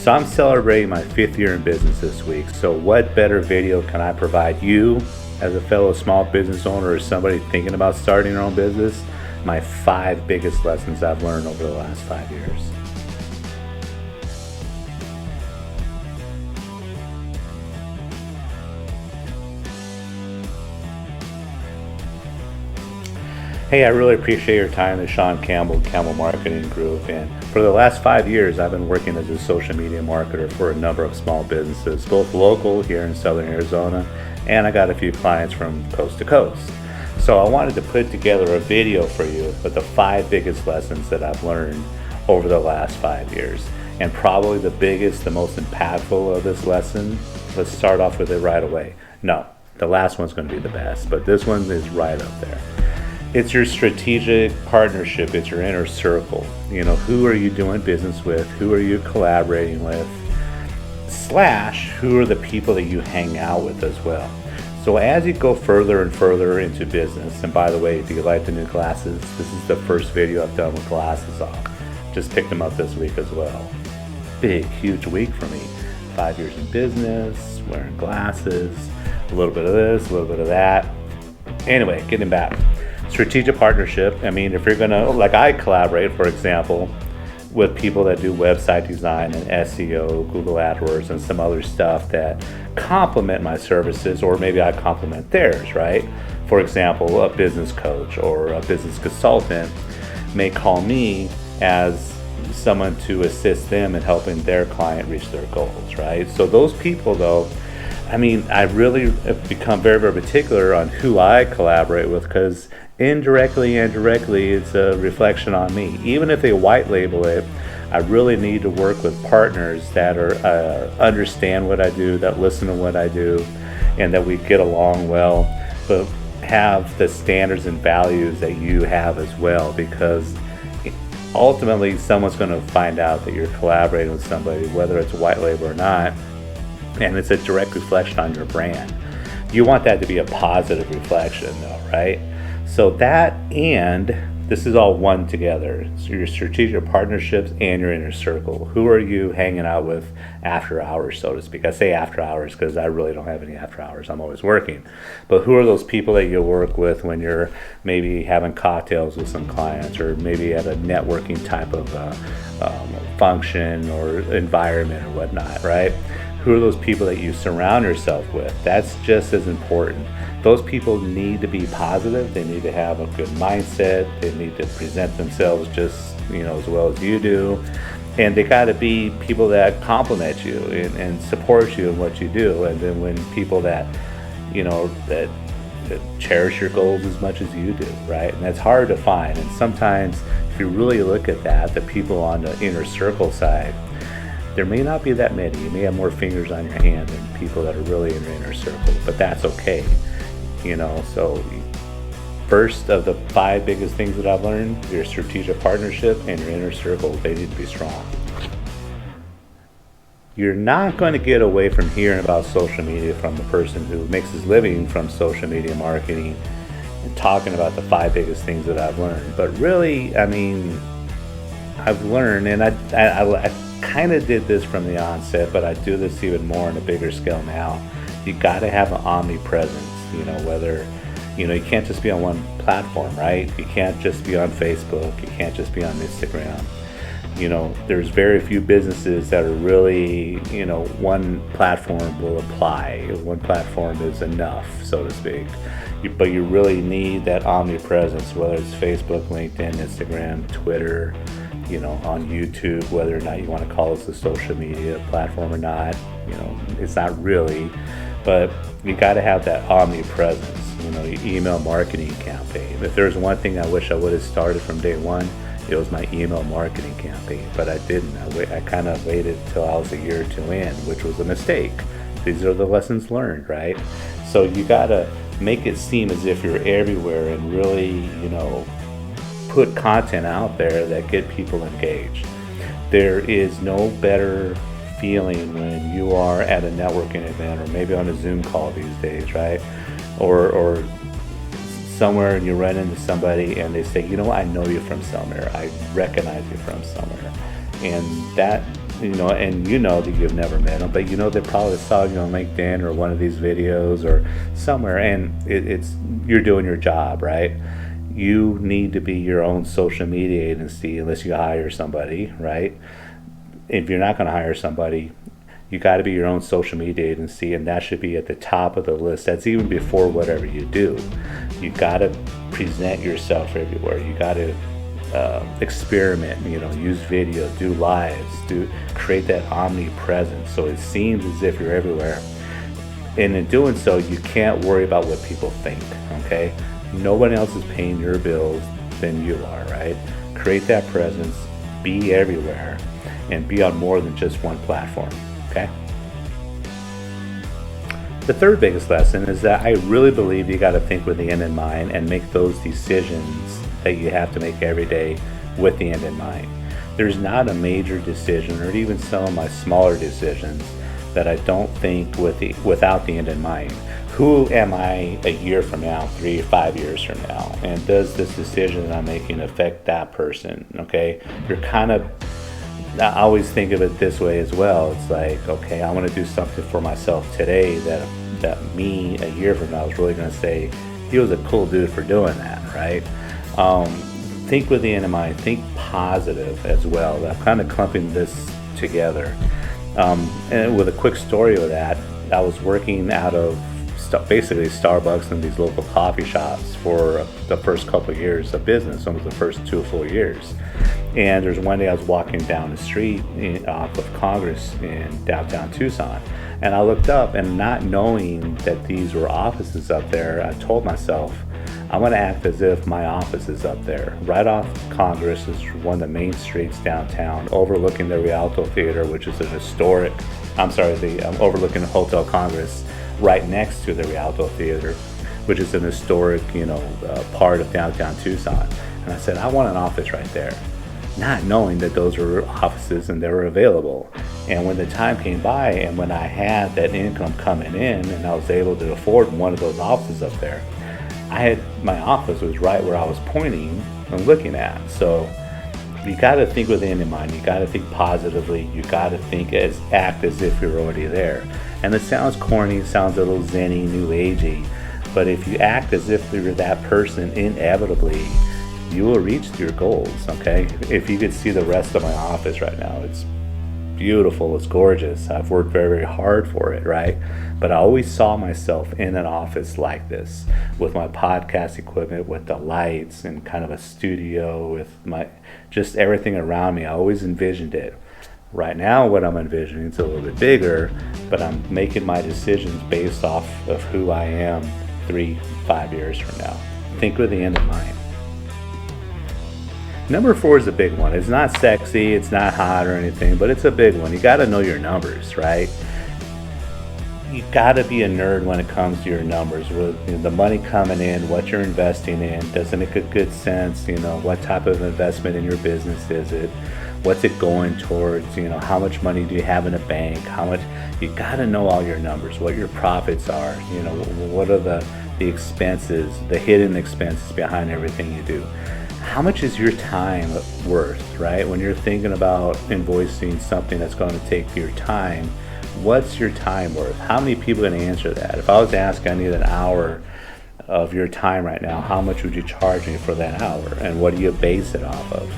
So I'm celebrating my 5th year in business this week. So what better video can I provide you as a fellow small business owner or somebody thinking about starting their own business? My 5 biggest lessons I've learned over the last 5 years. Hey, I really appreciate your time with Sean Campbell Marketing Group. And for the last 5 years, I've been working as a social media marketer for a number of small businesses, both local here in Southern Arizona, and I got a few clients from coast to coast. So I wanted to put together a video for you with the 5 biggest lessons that I've learned over the last 5 years. And probably the biggest, the most impactful of this lesson, let's start off with it right away. No, the last one's going to be the best, but this one is right up there. It's your strategic partnership. It's your inner circle. You know, who are you doing business with? Who are you collaborating with? / who are the people that you hang out with as well? So as you go further and further into business, and by the way, do you like the new glasses? This is the first video I've done with glasses on. Just picked them up this week as well. Big, huge week for me. 5 years in business, wearing glasses, a little bit of this, a little bit of that. Anyway, getting back. Strategic partnership. I mean, if you're gonna, like I collaborate, for example, with people that do website design and SEO, Google AdWords, and some other stuff that complement my services, or maybe I complement theirs, right? For example, a business coach or a business consultant may call me as someone to assist them in helping their client reach their goals, right? So those people, though, I mean, I really have become very, very particular on who I collaborate with, because indirectly and directly, it's a reflection on me. Even if they white label it, I really need to work with partners that are understand what I do, that listen to what I do, and that we get along well, but have the standards and values that you have as well, because ultimately someone's going to find out that you're collaborating with somebody, whether it's white label or not, and it's a direct reflection on your brand. You want that to be a positive reflection though, right? So that, and this is all one together. So your strategic partnerships and your inner circle. Who are you hanging out with after hours, so to speak? I say after hours because I really don't have any after hours. I'm always working. But who are those people that you work with when you're maybe having cocktails with some clients, or maybe at a networking type of function or environment or whatnot, right? Who are those people that you surround yourself with? That's just as important. Those people need to be positive. They need to have a good mindset. They need to present themselves just, as well as you do. And they got to be people that compliment you and support you in what you do. And then when people that cherish your goals as much as you do, right? And that's hard to find. And sometimes if you really look at that, the people on the inner circle side, there may not be that many. You may have more fingers on your hand than people that are really in your inner circle, but that's okay. So first of the 5 biggest things that I've learned, your strategic partnership and your inner circle, they need to be strong. You're not going to get away from hearing about social media from the person who makes his living from social media marketing and talking about the 5 biggest things that I've learned. But really, I mean, I've learned, and I kind of did this from the onset, but I do this even more on a bigger scale now. You got to have an omnipresence, whether, you can't just be on one platform, right? You can't just be on Facebook. You can't just be on Instagram. There's very few businesses that are really, one platform will apply. One platform is enough, so to speak. But you really need that omnipresence, whether it's Facebook, LinkedIn, Instagram, Twitter, on YouTube, whether or not you want to call this a social media platform or not, it's not really, but you got to have that omnipresence, your email marketing campaign. If there's one thing I wish I would have started from day one, it was my email marketing campaign, but I didn't. I kind of waited till I was a year or 2 in, which was a mistake. These are the lessons learned, right? So you got to make it seem as if you're everywhere and really, put content out there that get people engaged. There is no better feeling when you are at a networking event, or maybe on a Zoom call these days, right? Or somewhere, and you run into somebody and they say, I know you from somewhere. I recognize you from somewhere. And that and that you've never met them, but they probably saw you on LinkedIn or one of these videos or somewhere, and it's you're doing your job, right? You need to be your own social media agency unless you hire somebody, right? If you're not going to hire somebody, you got to be your own social media agency, and that should be at the top of the list. That's even before whatever you do. You got to present yourself everywhere. You got to experiment, use video, do lives, create that omnipresence so it seems as if you're everywhere. And in doing so, you can't worry about what people think, okay? No one else is paying your bills than you are, right? Create that presence, be everywhere, and be on more than just one platform, okay? The third biggest lesson is that I really believe you got to think with the end in mind and make those decisions that you have to make every day with the end in mind. There's not a major decision, or even some of my smaller decisions, that I don't think without the end in mind. Who am I a year from now, 3 or 5 years from now? And does this decision that I'm making affect that person? Okay, I always think of it this way as well. It's like, okay, I want to do something for myself today that me a year from now is really going to say, he was a cool dude for doing that, right? Think with the end in mind. Think positive as well. I'm kind of clumping this together. And with a quick story of that, I was working out of basically Starbucks and these local coffee shops for the first couple of years of business, almost the first 2 full years. And there's one day I was walking down the street off of Congress in downtown Tucson, and I looked up, and not knowing that these were offices up there, I told myself, I want to act as if my office is up there. Right off Congress is one of the main streets downtown, overlooking the Rialto Theater, which is overlooking the Hotel Congress, right next to the Rialto Theater, which is an historic, part of downtown Tucson. And I said, I want an office right there, not knowing that those were offices and they were available. And when the time came by, and when I had that income coming in, and I was able to afford one of those offices up there, my office was right where I was pointing and looking at. So you got to think with the end in mind. You got to think positively. You got to act as if you're already there. And it sounds corny, it sounds a little zenny, new agey, but if you act as if you're that person, inevitably you will reach your goals, okay? If you could see the rest of my office right now, it's beautiful, it's gorgeous. I've worked very, very hard for it, right? But I always saw myself in an office like this, with my podcast equipment, with the lights, and kind of a studio, with just everything around me. I always envisioned it. Right now, what I'm envisioning is a little bit bigger, but I'm making my decisions based off of who I am 3-5 years from now. Think with the end in mind. Number 4 is a big one. It's not sexy, it's not hot or anything, but it's a big one. You got to know your numbers, right? You got to be a nerd when it comes to your numbers. With the money coming in, what you're investing in, does it make a good sense? What type of investment in your business is it? What's it going towards? How much money do you have in a bank? You got to know all your numbers, what your profits are, what are the expenses, the hidden expenses behind everything you do. How much is your time worth, right? When you're thinking about invoicing something that's going to take your time, what's your time worth? How many people are going to answer that? If I was to ask, I need an hour of your time right now, how much would you charge me for that hour? And what do you base it off of?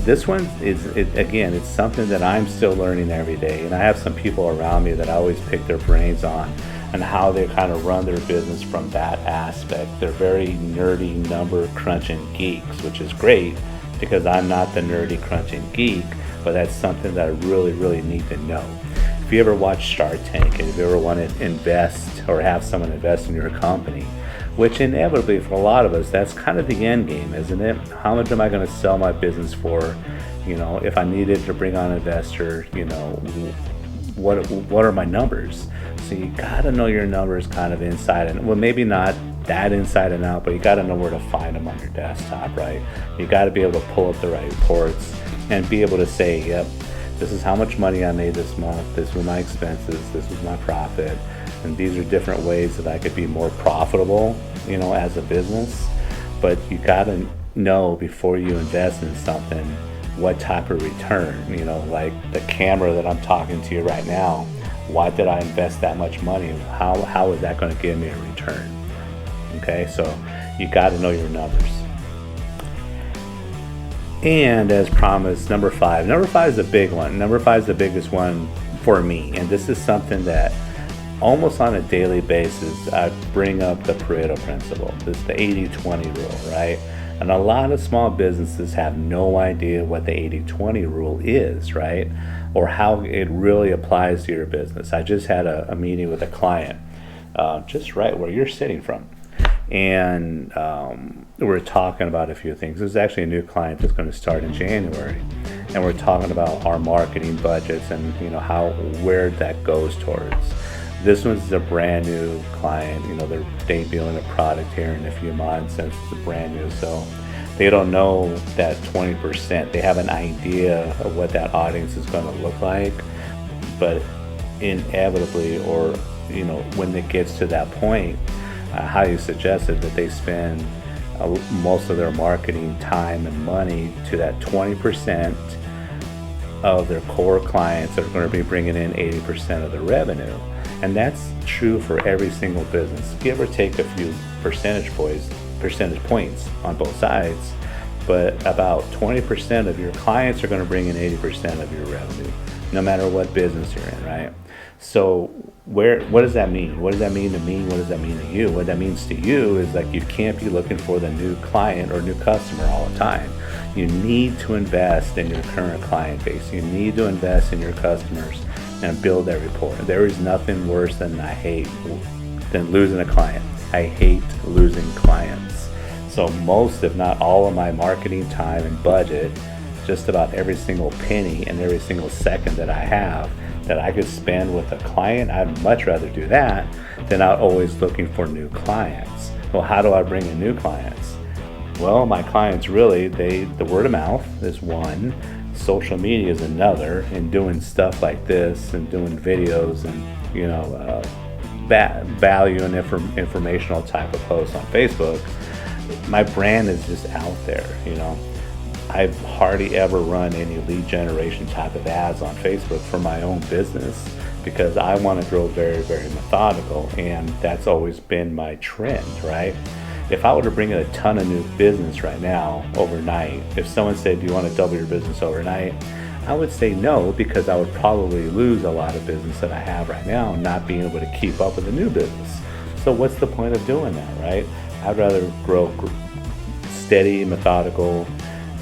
This one it's something that I'm still learning every day. And I have some people around me that I always pick their brains on and how they kind of run their business from that aspect. They're very nerdy number crunching geeks, which is great because I'm not the nerdy crunching geek, but that's something that I really, really need to know. If you ever watch Shark Tank, and if you ever want to invest or have someone invest in your company, which inevitably for a lot of us, that's kind of the end game, isn't it? How much am I going to sell my business for? If I needed to bring on an investor, what are my numbers? So you got to know your numbers kind of inside and, well, maybe not that inside and out, but you got to know where to find them on your desktop, right? You got to be able to pull up the right reports and be able to say, yep, this is how much money I made this month, this was my expenses, this was my profit, and these are different ways that I could be more profitable, as a business. But you got to know before you invest in something what type of return, like the camera that I'm talking to you right now. Why did I invest that much money? How is that going to give me a return? Okay, so you got to know your numbers. And as promised, number five is the big one. Number five is the biggest one for me, and this is something that almost on a daily basis I bring up the Pareto Principle. This is the 80-20 rule, right? And a lot of small businesses have no idea what the 80-20 rule is, right? Or how it really applies to your business. I just had a meeting with a client, just right where you're sitting from. And we're talking about a few things. This is actually a new client that's going to start in January. And we're talking about our marketing budgets and where that goes towards. This one's a brand new client. They're debuting a product here in a few months, and it's brand new, so they don't know that 20%. They have an idea of what that audience is going to look like, but inevitably, or when it gets to that point, how you suggested that they spend most of their marketing time and money to that 20% of their core clients that are going to be bringing in 80% of the revenue. And that's true for every single business, give or take a few percentage points on both sides, but about 20% of your clients are going to bring in 80% of your revenue, no matter what business you're in, right? So what does that mean? What does that mean to me? What does that mean to you? What that means to you is like you can't be looking for the new client or new customer all the time. You need to invest in your current client base. You need to invest in your customers and build that rapport. There is nothing worse than losing a client. I hate losing clients. So most, if not all of my marketing time and budget, just about every single penny and every single second that I have that I could spend with a client, I'd much rather do that than out always looking for new clients. Well, how do I bring in new clients? Well, my clients really, the word of mouth is one. Social media is another, and doing stuff like this and doing videos and value and informational type of posts on Facebook. My brand is just out there. I've hardly ever run any lead generation type of ads on Facebook for my own business because I want to grow very, very methodical, and that's always been my trend, right? If I were to bring in a ton of new business right now overnight, if someone said, do you want to double your business overnight? I would say no, because I would probably lose a lot of business that I have right now, not being able to keep up with the new business. So what's the point of doing that, right? I'd rather grow steady, methodical,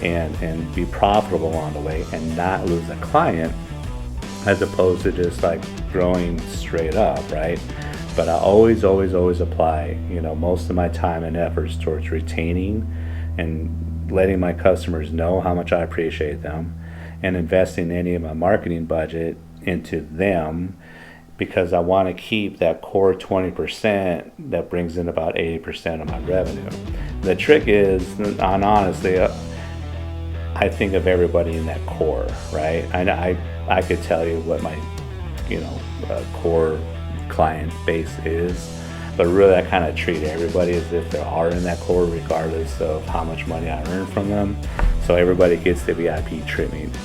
and be profitable on the way and not lose a client, as opposed to just like growing straight up, right? But I always apply, most of my time and efforts towards retaining and letting my customers know how much I appreciate them, and investing any of my marketing budget into them, because I want to keep that core 20% that brings in about 80% of my revenue. The trick is, and honestly, I think of everybody in that core, right? I could tell you what my, core client base is, but really I kind of treat everybody as if they are in that core, regardless of how much money I earn from them. So everybody gets the VIP treatment,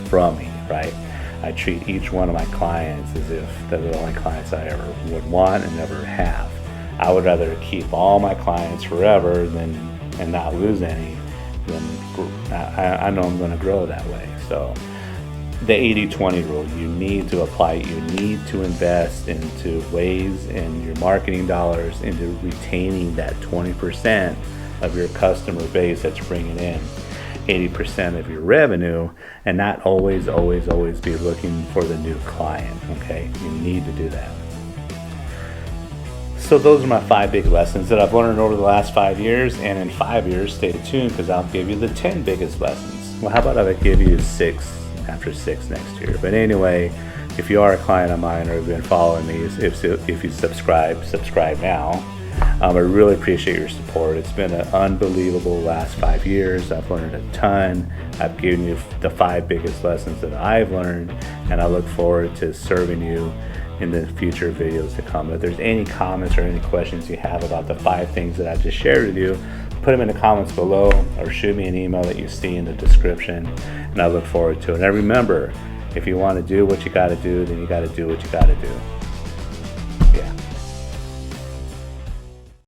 from me, right? I treat each one of my clients as if they're the only clients I ever would want and never have. I would rather keep all my clients forever and not lose any. I know I'm going to grow that way. So the 80-20 rule, you need to apply it. You need to invest into ways in your marketing dollars into retaining that 20% of your customer base that's bringing in 80% of your revenue, and not always be looking for the new client. Okay, you need to do that. So those are my 5 big lessons that I've learned over the last 5 years, and in 5 years, stay tuned, because I'll give you the 10 biggest lessons. Well, how about if I give you 6 after 6 next year? But anyway, if you are a client of mine or have been following me, if you subscribe now. I really appreciate your support. It's been an unbelievable last 5 years. I've learned a ton. I've given you the 5 biggest lessons that I've learned, and I look forward to serving you in the future videos to come. If there's any comments or any questions you have about the 5 things that I just shared with you, put them in the comments below or shoot me an email that you see in the description, and I look forward to it. And remember, if you want to do what you got to do, then you got to do what you got to do.